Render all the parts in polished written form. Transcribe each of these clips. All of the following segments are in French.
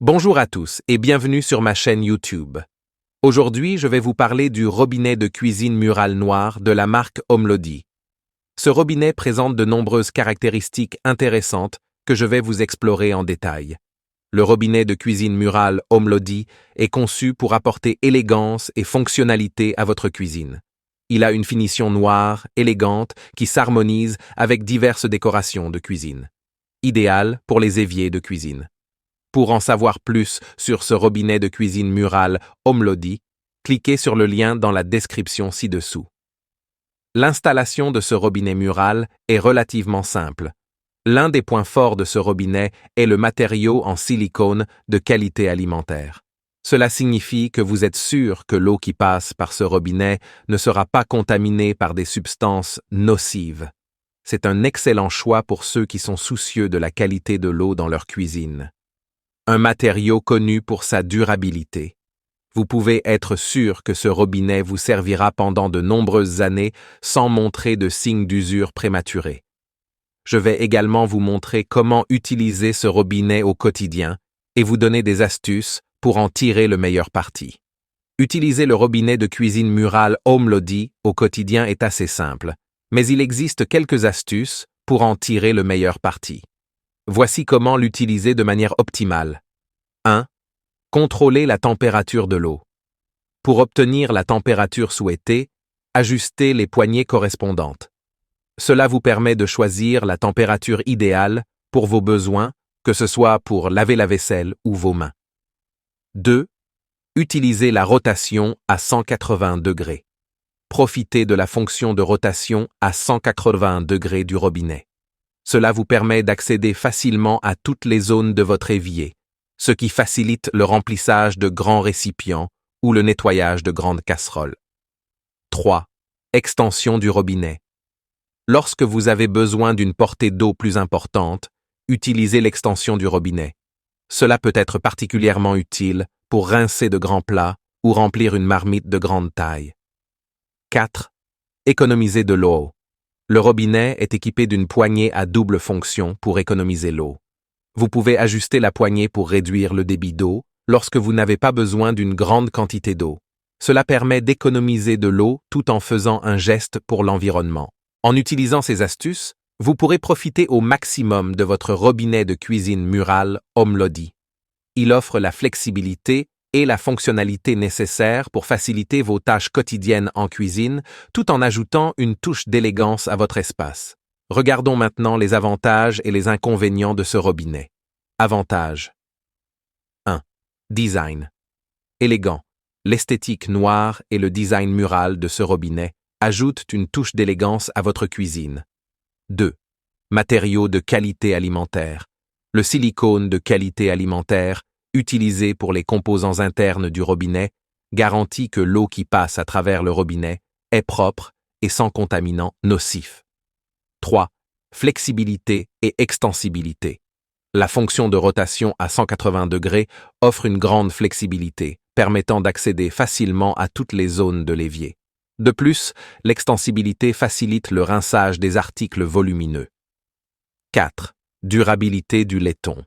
Bonjour à tous et bienvenue sur ma chaîne YouTube. Aujourd'hui, je vais vous parler du robinet de cuisine murale noire de la marque Omlody. Ce robinet présente de nombreuses caractéristiques intéressantes que je vais vous explorer en détail. Le robinet de cuisine murale Omlody est conçu pour apporter élégance et fonctionnalité à votre cuisine. Il a une finition noire, élégante, qui s'harmonise avec diverses décorations de cuisine. Idéal pour les éviers de cuisine. Pour en savoir plus sur ce robinet de cuisine murale Omlody, cliquez sur le lien dans la description ci-dessous. L'installation de ce robinet mural est relativement simple. L'un des points forts de ce robinet est le matériau en silicone de qualité alimentaire. Cela signifie que vous êtes sûr que l'eau qui passe par ce robinet ne sera pas contaminée par des substances nocives. C'est un excellent choix pour ceux qui sont soucieux de la qualité de l'eau dans leur cuisine. Un matériau connu pour sa durabilité. Vous pouvez être sûr que ce robinet vous servira pendant de nombreuses années sans montrer de signes d'usure prématurés. Je vais également vous montrer comment utiliser ce robinet au quotidien et vous donner des astuces pour en tirer le meilleur parti. Utiliser le robinet de cuisine murale Omlody au quotidien est assez simple, mais il existe quelques astuces pour en tirer le meilleur parti. Voici comment l'utiliser de manière optimale. 1. Contrôler la température de l'eau. Pour obtenir la température souhaitée, ajustez les poignées correspondantes. Cela vous permet de choisir la température idéale pour vos besoins, que ce soit pour laver la vaisselle ou vos mains. 2. Utilisez la rotation à 180 degrés. Profitez de la fonction de rotation à 180 degrés du robinet. Cela vous permet d'accéder facilement à toutes les zones de votre évier, ce qui facilite le remplissage de grands récipients ou le nettoyage de grandes casseroles. 3. Extension du robinet. Lorsque vous avez besoin d'une portée d'eau plus importante, utilisez l'extension du robinet. Cela peut être particulièrement utile pour rincer de grands plats ou remplir une marmite de grande taille. 4. Économiser de l'eau. Le robinet est équipé d'une poignée à double fonction pour économiser l'eau. Vous pouvez ajuster la poignée pour réduire le débit d'eau lorsque vous n'avez pas besoin d'une grande quantité d'eau. Cela permet d'économiser de l'eau tout en faisant un geste pour l'environnement. En utilisant ces astuces, vous pourrez profiter au maximum de votre robinet de cuisine murale Omlody. Il offre la flexibilité et la fonctionnalité nécessaires pour faciliter vos tâches quotidiennes en cuisine, tout en ajoutant une touche d'élégance à votre espace. Regardons maintenant les avantages et les inconvénients de ce robinet. Avantages. 1. Design. Élégant. L'esthétique noire et le design mural de ce robinet ajoutent une touche d'élégance à votre cuisine. 2. Matériaux de qualité alimentaire. Le silicone de qualité alimentaire utilisé pour les composants internes du robinet, garantit que l'eau qui passe à travers le robinet est propre et sans contaminants nocifs. 3. Flexibilité et extensibilité. La fonction de rotation à 180 degrés offre une grande flexibilité, permettant d'accéder facilement à toutes les zones de l'évier. De plus, l'extensibilité facilite le rinçage des articles volumineux. 4. Durabilité du laiton.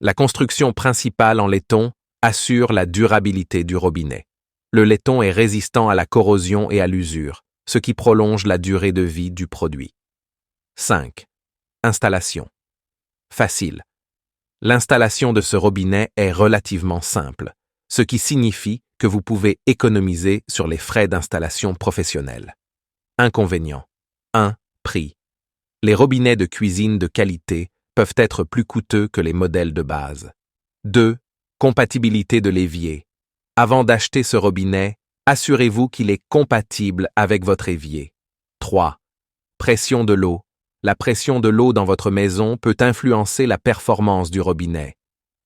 La construction principale en laiton assure la durabilité du robinet. Le laiton est résistant à la corrosion et à l'usure, ce qui prolonge la durée de vie du produit. 5. Installation. Facile. L'installation de ce robinet est relativement simple, ce qui signifie que vous pouvez économiser sur les frais d'installation professionnels. Inconvénients. 1. Prix. Les robinets de cuisine de qualité peuvent être plus coûteux que les modèles de base. 2. Compatibilité de l'évier. Avant d'acheter ce robinet, assurez-vous qu'il est compatible avec votre évier. 3. Pression de l'eau. La pression de l'eau dans votre maison peut influencer la performance du robinet.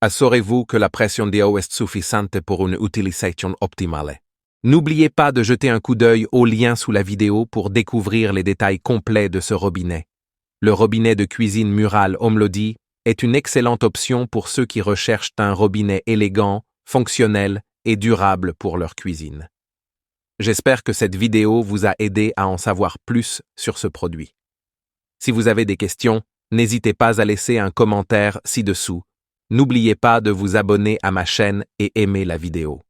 Assurez-vous que la pression d'eau est suffisante pour une utilisation optimale. N'oubliez pas de jeter un coup d'œil au lien sous la vidéo pour découvrir les détails complets de ce robinet. Le robinet de cuisine murale Omlody est une excellente option pour ceux qui recherchent un robinet élégant, fonctionnel et durable pour leur cuisine. J'espère que cette vidéo vous a aidé à en savoir plus sur ce produit. Si vous avez des questions, n'hésitez pas à laisser un commentaire ci-dessous. N'oubliez pas de vous abonner à ma chaîne et aimer la vidéo.